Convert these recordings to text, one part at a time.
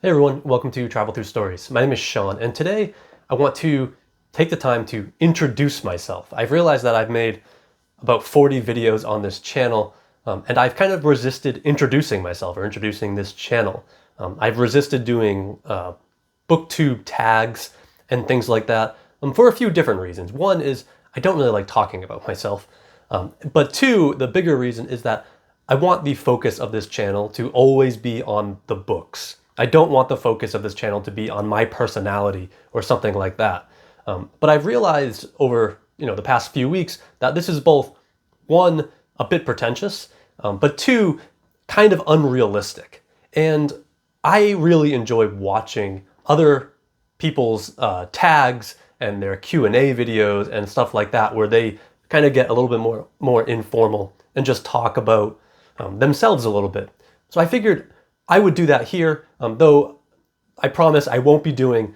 Hey everyone, welcome to Travel Through Stories. My name is Sean, and today I want to take the time to introduce myself. I've realized that I've made about 40 videos on this channel, and I've kind of resisted introducing myself or introducing this channel. I've resisted doing booktube tags and things like that for a few different reasons. One is I don't really like talking about myself, but two, the bigger reason is that I want the focus of this channel to always be on the books. I don't want the focus of this channel to be on my personality or something like that. But I've realized over the past few weeks that this is both, one, a bit pretentious, but two, kind of unrealistic. And I really enjoy watching other people's tags and their Q&A videos and stuff like that, where they kind of get a little bit more informal and just talk about themselves a little bit. So I figured I would do that here, though I promise I won't be doing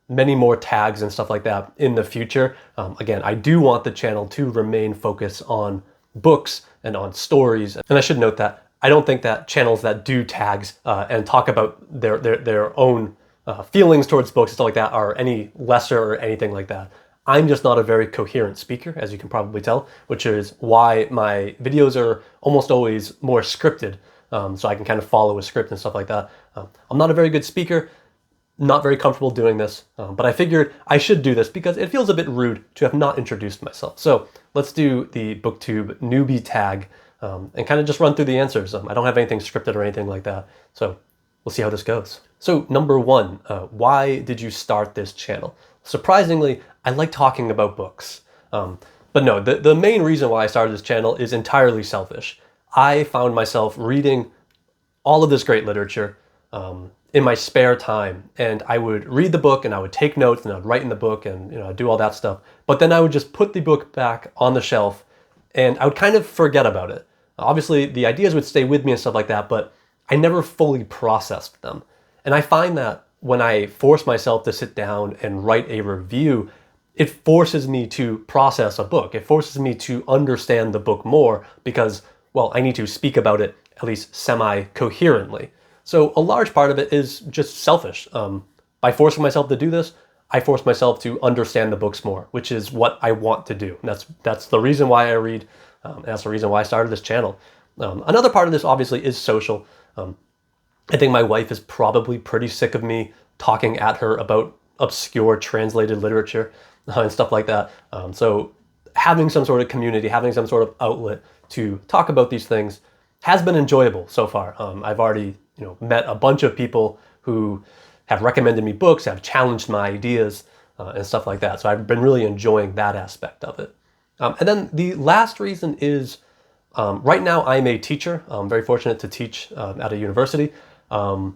many more tags and stuff like that in the future. Again, I do want the channel to remain focused on books and on stories. And I should note that I don't think that channels that do tags and talk about their own feelings towards books and stuff like that are any lesser or anything like that. I'm just not a very coherent speaker, as you can probably tell, which is why my videos are almost always more scripted. So I can kind of follow a script and stuff like that. I'm not a very good speaker, not very comfortable doing this, but I figured I should do this because it feels a bit rude to have not introduced myself. So let's do the Booktube Newbie tag and kind of just run through the answers. I don't have anything scripted or anything like that, so we'll see how this goes. So number one, why did you start this channel? Surprisingly, I like talking about books. But no, the main reason why I started this channel is entirely selfish. I found myself reading all of this great literature in my spare time, and I would read the book and I would take notes and I would write in the book and I'd do all that stuff. But then I would just put the book back on the shelf and I would kind of forget about it. Obviously, the ideas would stay with me and stuff like that, but I never fully processed them. And I find that when I force myself to sit down and write a review, it forces me to process a book. It forces me to understand the book more because, well, I need to speak about it at least semi-coherently. So a large part of it is just selfish. By forcing myself to do this, I force myself to understand the books more, which is what I want to do. And that's the reason why I read, and that's the reason why I started this channel. Another part of this obviously is social. I think my wife is probably pretty sick of me talking at her about obscure translated literature and stuff like that. So having some sort of community, having some sort of outlet to talk about these things has been enjoyable so far. I've already met a bunch of people who have recommended me books, have challenged my ideas and stuff like that. So I've been really enjoying that aspect of it. And then the last reason is right now I'm a teacher. I'm very fortunate to teach at a university. And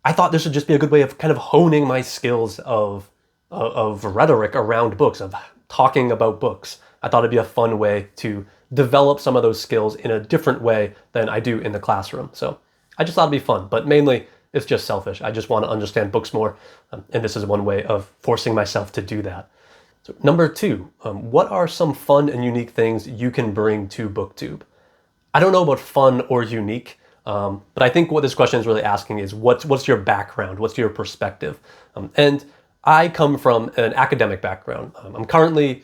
I thought this would just be a good way of kind of honing my skills of rhetoric around books, of talking about books. I thought it'd be a fun way to develop some of those skills in a different way than I do in the classroom. So I just thought it'd be fun, but mainly it's just selfish. I just want to understand books more, and this is one way of forcing myself to do that. So number two, what are some fun and unique things you can bring to BookTube? I don't know about fun or unique, but I think what this question is really asking is what's your background? What's your perspective? And I come from an academic background. I'm currently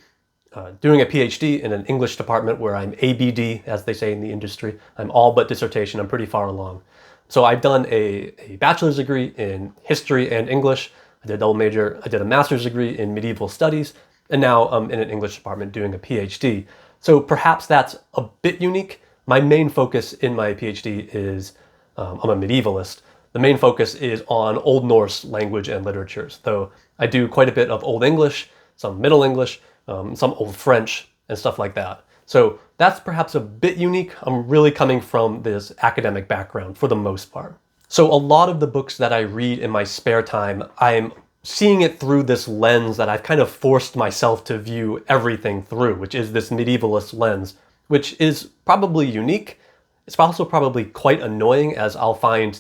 doing a PhD in an English department where I'm ABD, as they say in the industry. I'm all but dissertation. I'm pretty far along. So I've done a bachelor's degree in history and English. I did a double major. I did a master's degree in medieval studies. And now I'm in an English department doing a PhD. So perhaps that's a bit unique. My main focus in my PhD is, I'm a medievalist. The main focus is on Old Norse language and literatures, though I do quite a bit of Old English, some Middle English, some Old French, and stuff like that. So that's perhaps a bit unique. I'm really coming from this academic background for the most part. So a lot of the books that I read in my spare time, I'm seeing it through this lens that I've kind of forced myself to view everything through, which is this medievalist lens, which is probably unique. It's also probably quite annoying, as I'll find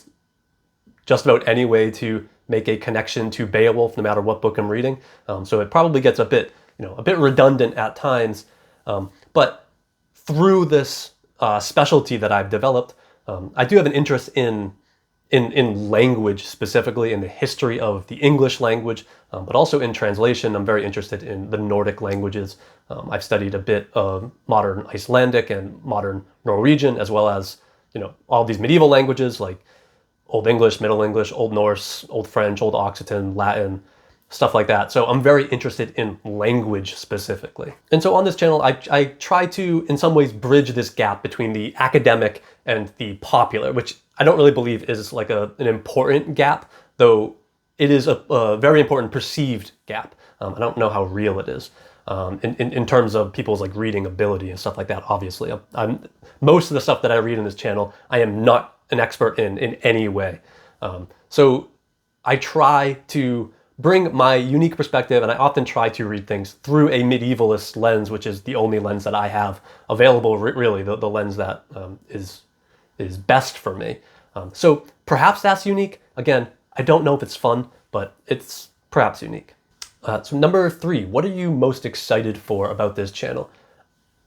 just about any way to make a connection to Beowulf, no matter what book I'm reading. So it probably gets a bit redundant at times. But through this specialty that I've developed, I do have an interest in in language specifically, in the history of the English language, but also in translation. I'm very interested in the Nordic languages. I've studied a bit of modern Icelandic and modern Norwegian, as well as, all these medieval languages like Old English, Middle English, Old Norse, Old French, Old Occitan, Latin, stuff like that. So I'm very interested in language specifically. And so on this channel, I try to, in some ways, bridge this gap between the academic and the popular, which I don't really believe is like an important gap, though it is a very important perceived gap. I don't know how real it is in terms of people's like reading ability and stuff like that. Obviously, most of the stuff that I read in this channel, I am not an expert in any way. So I try to bring my unique perspective, and I often try to read things through a medievalist lens, which is the only lens that I have available, really, the lens that is best for me. So perhaps that's unique. Again, I don't know if it's fun, but it's perhaps unique. So number 3, what are you most excited for about this channel?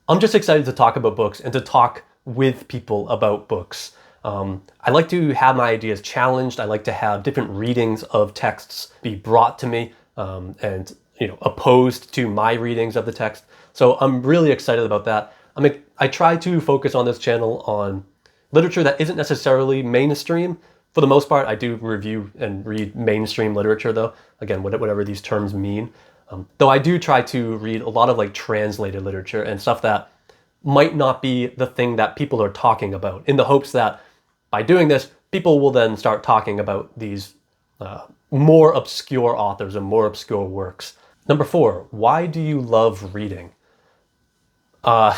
I'm just excited to talk about books and to talk with people about books. I like to have my ideas challenged. I like to have different readings of texts be brought to me and opposed to my readings of the text. So I'm really excited about that. I try to focus on this channel on literature that isn't necessarily mainstream. For the most part, I do review and read mainstream literature, though. Again, whatever these terms mean. Though I do try to read a lot of like translated literature and stuff that might not be the thing that people are talking about, in the hopes that by doing this, people will then start talking about these more obscure authors and more obscure works. Number 4, why do you love reading? I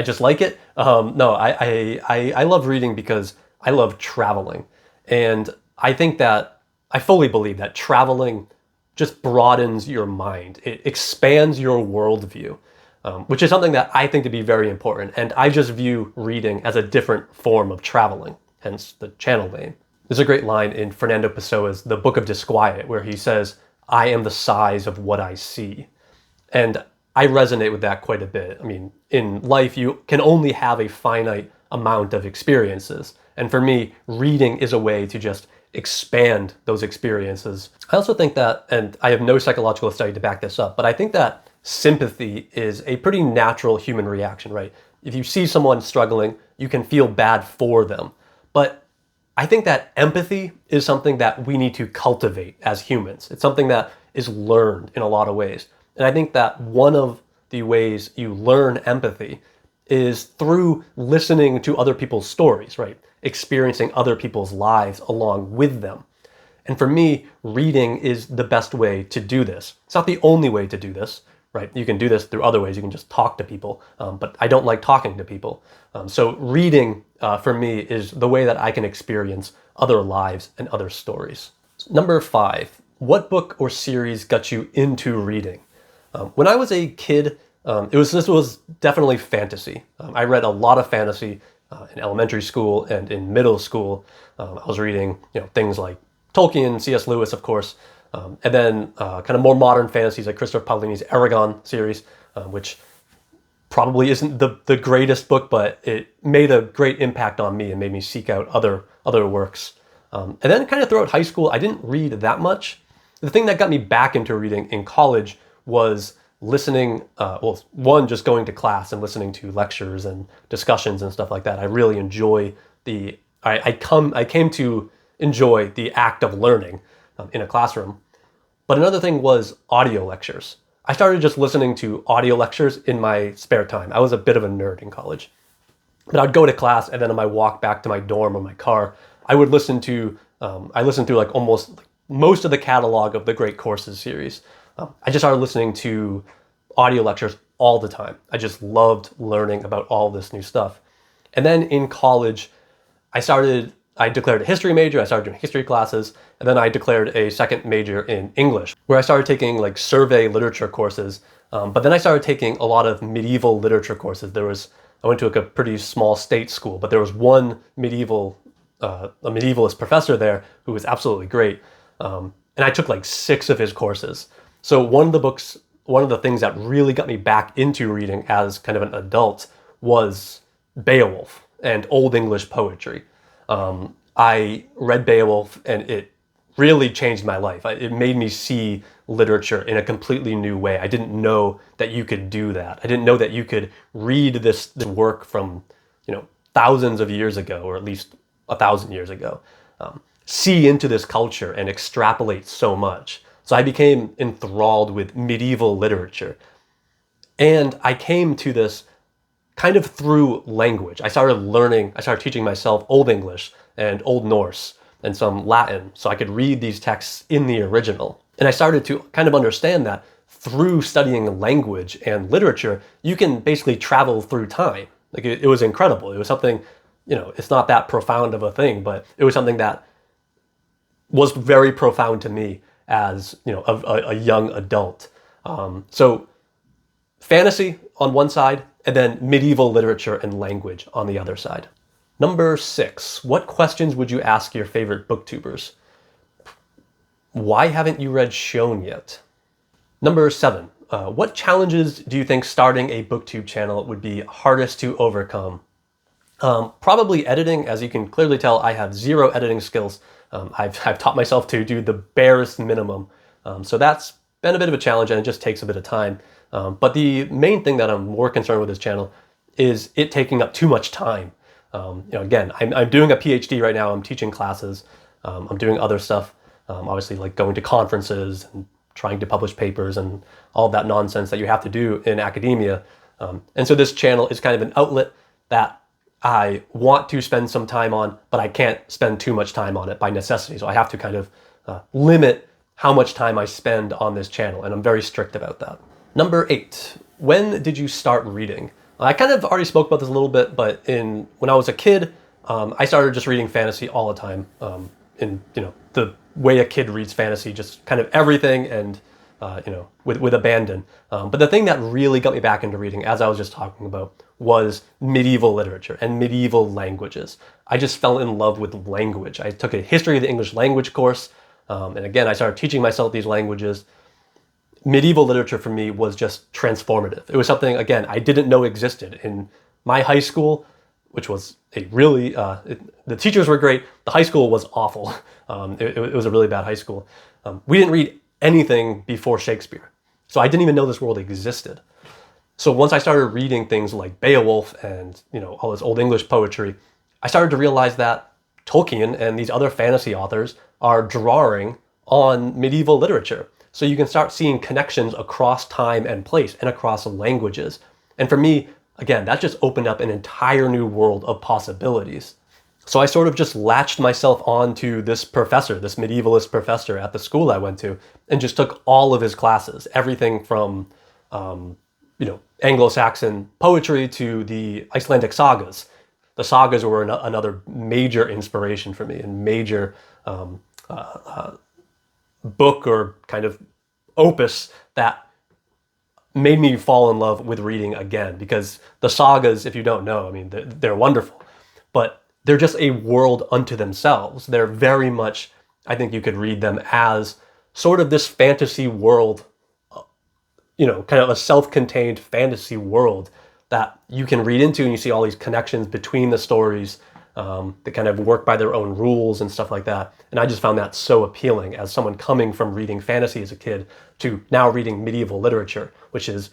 just like it. No, I love reading because I love traveling. And I fully believe that traveling just broadens your mind. It expands your worldview, which is something that I think to be very important. And I just view reading as a different form of traveling, hence the channel name. There's a great line in Fernando Pessoa's The Book of Disquiet where he says, "I am the size of what I see." And I resonate with that quite a bit. In life, you can only have a finite amount of experiences. And for me, reading is a way to just expand those experiences. I also think that, and I have no psychological study to back this up, but I think that sympathy is a pretty natural human reaction, right? If you see someone struggling, you can feel bad for them. But I think that empathy is something that we need to cultivate as humans. It's something that is learned in a lot of ways. And I think that one of the ways you learn empathy is through listening to other people's stories, right? Experiencing other people's lives along with them. And for me, reading is the best way to do this. It's not the only way to do this, right? You can do this through other ways. You can just talk to people, but I don't like talking to people. So reading for me is the way that I can experience other lives and other stories. Number 5, what book or series got you into reading? When I was a kid, this was definitely fantasy. I read a lot of fantasy in elementary school and in middle school. I was reading things like Tolkien, C.S. Lewis, of course, and then kind of more modern fantasies like Christopher Paolini's Eragon series, which probably isn't the greatest book, but it made a great impact on me and made me seek out other works. And then kind of throughout high school, I didn't read that much. The thing that got me back into reading in college was listening, just going to class and listening to lectures and discussions and stuff like that. I really enjoy I came to enjoy the act of learning in a classroom. But another thing was audio lectures. I started just listening to audio lectures in my spare time. I was a bit of a nerd in college. But I'd go to class, and then on my walk back to my dorm or my car, I would listen to, I listened through most of the catalog of the Great Courses series. I just started listening to audio lectures all the time. I just loved learning about all this new stuff. And then in college, I declared a history major. I started doing history classes, and then I declared a second major in English, where I started taking survey literature courses. But then I started taking a lot of medieval literature courses. I went to a pretty small state school, but there was one a medievalist professor there who was absolutely great. And I took 6 of his courses. So one of the things that really got me back into reading as kind of an adult was Beowulf and Old English poetry. I read Beowulf and it really changed my life. It made me see literature in a completely new way. I didn't know that you could do that. I didn't know that you could read this work from, thousands of years ago, or at least 1,000 years ago, see into this culture and extrapolate so much. So I became enthralled with medieval literature. And I came to this kind of through language. I started teaching myself Old English and Old Norse and some Latin, so I could read these texts in the original. And I started to kind of understand that through studying language and literature, you can basically travel through time. Like it was incredible. It was something, it's not that profound of a thing, but it was something that was very profound to me as, a young adult. So fantasy on one side, and then medieval literature and language on the other side. Number 6, what questions would you ask your favorite booktubers? Why haven't you read Shown yet? Number 7, what challenges do you think starting a booktube channel would be hardest to overcome? Probably editing. As you can clearly tell, I have zero editing skills. I've taught myself to do the barest minimum. So that's been a bit of a challenge, and it just takes a bit of time. But the main thing that I'm more concerned with this channel is it taking up too much time. Again, I'm doing a PhD right now. I'm teaching classes. I'm doing other stuff, obviously like going to conferences and trying to publish papers and all of that nonsense that you have to do in academia. And so this channel is kind of an outlet that I want to spend some time on, but I can't spend too much time on it by necessity. So I have to kind of limit how much time I spend on this channel, and I'm very strict about that. Number 8, when did you start reading? I kind of already spoke about this a little bit, but when I was a kid, I started just reading fantasy all the time. In the way a kid reads fantasy, just kind of everything, and with abandon. But the thing that really got me back into reading, as I was just talking about, was medieval literature and medieval languages. I just fell in love with language. I took a history of the English language course, and again, I started teaching myself these languages. Medieval literature for me was just transformative. It was something, again, I didn't know existed. In my high school, which was a really, the teachers were great, the high school was awful. It was a really bad high school. We didn't read anything before Shakespeare. So I didn't even know this world existed. So once I started reading things like Beowulf and all this Old English poetry, I started to realize that Tolkien and these other fantasy authors are drawing on medieval literature. So you can start seeing connections across time and place and across languages. And for me, again, that just opened up an entire new world of possibilities. So I sort of just latched myself onto this professor, this medievalist professor at the school I went to, and just took all of his classes, everything from, Anglo-Saxon poetry to the Icelandic sagas. The sagas were another major inspiration for me, and major book or kind of opus that made me fall in love with reading again, because the sagas, if you don't know, they're wonderful, but they're just a world unto themselves. They're very much, I think you could read them as sort of this fantasy world, kind of a self-contained fantasy world that you can read into, and you see all these connections between the stories. They kind of work by their own rules and stuff like that. And I just found that so appealing as someone coming from reading fantasy as a kid to now reading medieval literature, which is,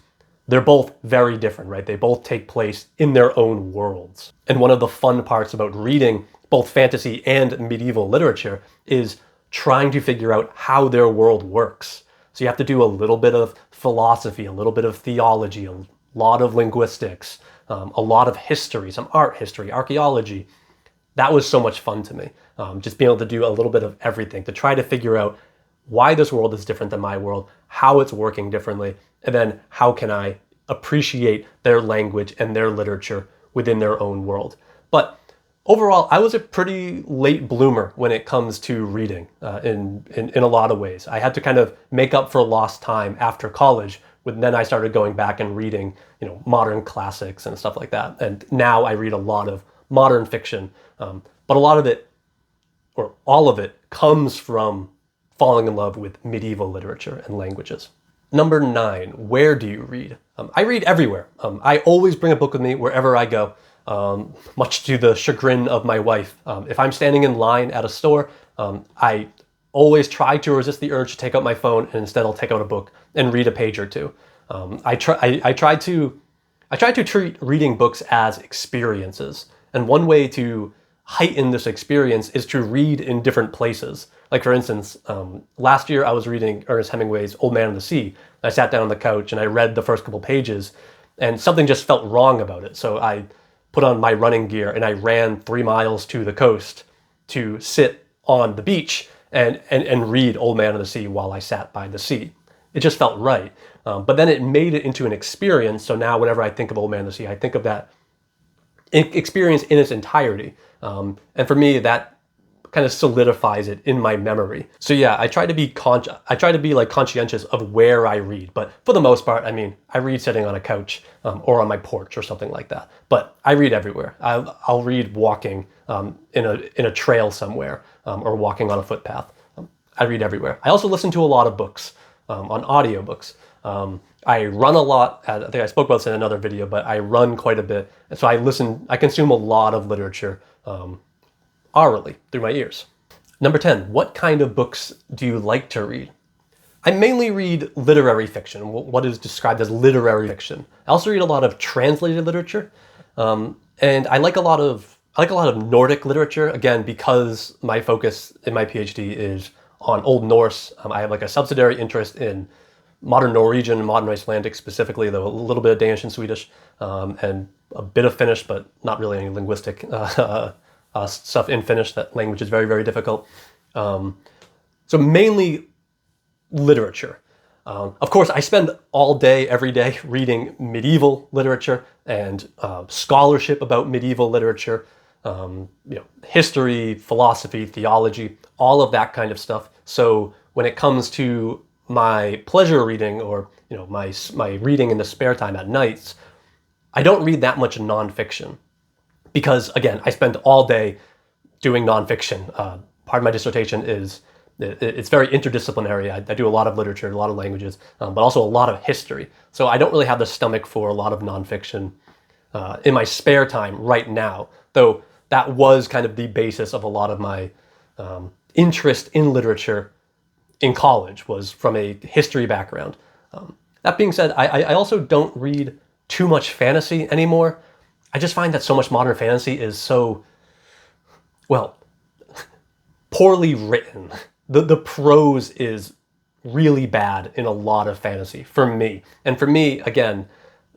they're both very different, right? They both take place in their own worlds. And one of the fun parts about reading both fantasy and medieval literature is trying to figure out how their world works. So you have to do a little bit of philosophy, a little bit of theology, a lot of linguistics, a lot of history, some art history, archaeology. That was so much fun to me. Just being able to do a little bit of everything to try to figure out why this world is different than my world, how it's working differently, and then how can I appreciate their language and their literature within their own world. But overall, I was a pretty late bloomer when it comes to reading in a lot of ways. I had to kind of make up for lost time after college. Then I started going back and reading, modern classics and stuff like that. And now I read a lot of modern fiction, but a lot of it, or all of it, comes from falling in love with medieval literature and languages. Number 9, where do you read? I read everywhere. I always bring a book with me wherever I go. much to the chagrin of my wife. If I'm standing in line at a store, I always try to resist the urge to take out my phone, and instead I'll take out a book and read a page or two. I try to treat reading books as experiences, and one way to heighten this experience is to read in different places. Like for instance, last year I was reading Ernest Hemingway's Old Man and the Sea. I sat down on the couch and I read the first couple pages, and something just felt wrong about it. So I put on my running gear and I ran 3 miles to the coast to sit on the beach and read Old Man and the Sea while I sat by the sea. It just felt right. But then it made it into an experience. So now whenever I think of Old Man and the Sea, I think of that experience in its entirety. And for me, that kind of solidifies it in my memory. So yeah, I try to be like conscientious of where I read, but for the most part, I mean, I read sitting on a couch or on my porch or something like that. But I read everywhere. I'll read walking in a trail somewhere or walking on a footpath. I read everywhere. I also listen to a lot of books on audiobooks. I run a lot. I think I spoke about this in another video, but I run quite a bit. And so I consume a lot of literature orally through my ears. Number 10, what kind of books do you like to read? I mainly read literary fiction, what is described as literary fiction. I also read a lot of translated literature, and I like a lot of Nordic literature, again, because my focus in my PhD is on Old Norse. I have like a subsidiary interest in modern Norwegian, modern Icelandic specifically, though a little bit of Danish and Swedish, and a bit of Finnish, but not really any linguistic stuff in Finnish. That language is very, very difficult. So mainly literature. Of course, I spend all day, every day, reading medieval literature and scholarship about medieval literature, history, philosophy, theology, all of that kind of stuff. So when it comes to my pleasure reading, or my reading in the spare time at nights, I don't read that much nonfiction, because again, I spend all day doing nonfiction. Part of my dissertation it's very interdisciplinary. I do a lot of literature, a lot of languages, but also a lot of history. So I don't really have the stomach for a lot of nonfiction in my spare time right now, though that was kind of the basis of a lot of my interest in literature in college, was from a history background. That being said, I also don't read too much fantasy anymore. I just find that so much modern fantasy is so, well, poorly written. The prose is really bad in a lot of fantasy for me. And for me, again,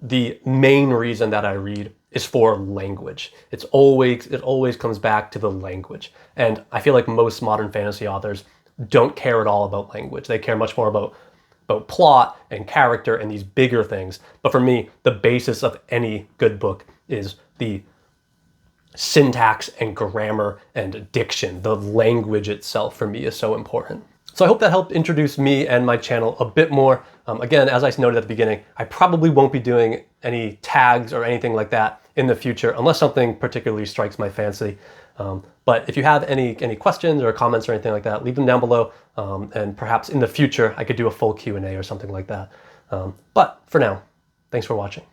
the main reason that I read is for language. It always comes back to the language. And I feel like most modern fantasy authors don't care at all about language. They care much more about plot and character and these bigger things. But for me, the basis of any good book is the syntax and grammar and diction. The language itself for me is so important. So I hope that helped introduce me and my channel a bit more. Again, as I noted at the beginning, I probably won't be doing any tags or anything like that in the future, unless something particularly strikes my fancy. But if you have any questions or comments or anything like that, leave them down below. And perhaps in the future, I could do a full Q&A or something like that. But for now, thanks for watching.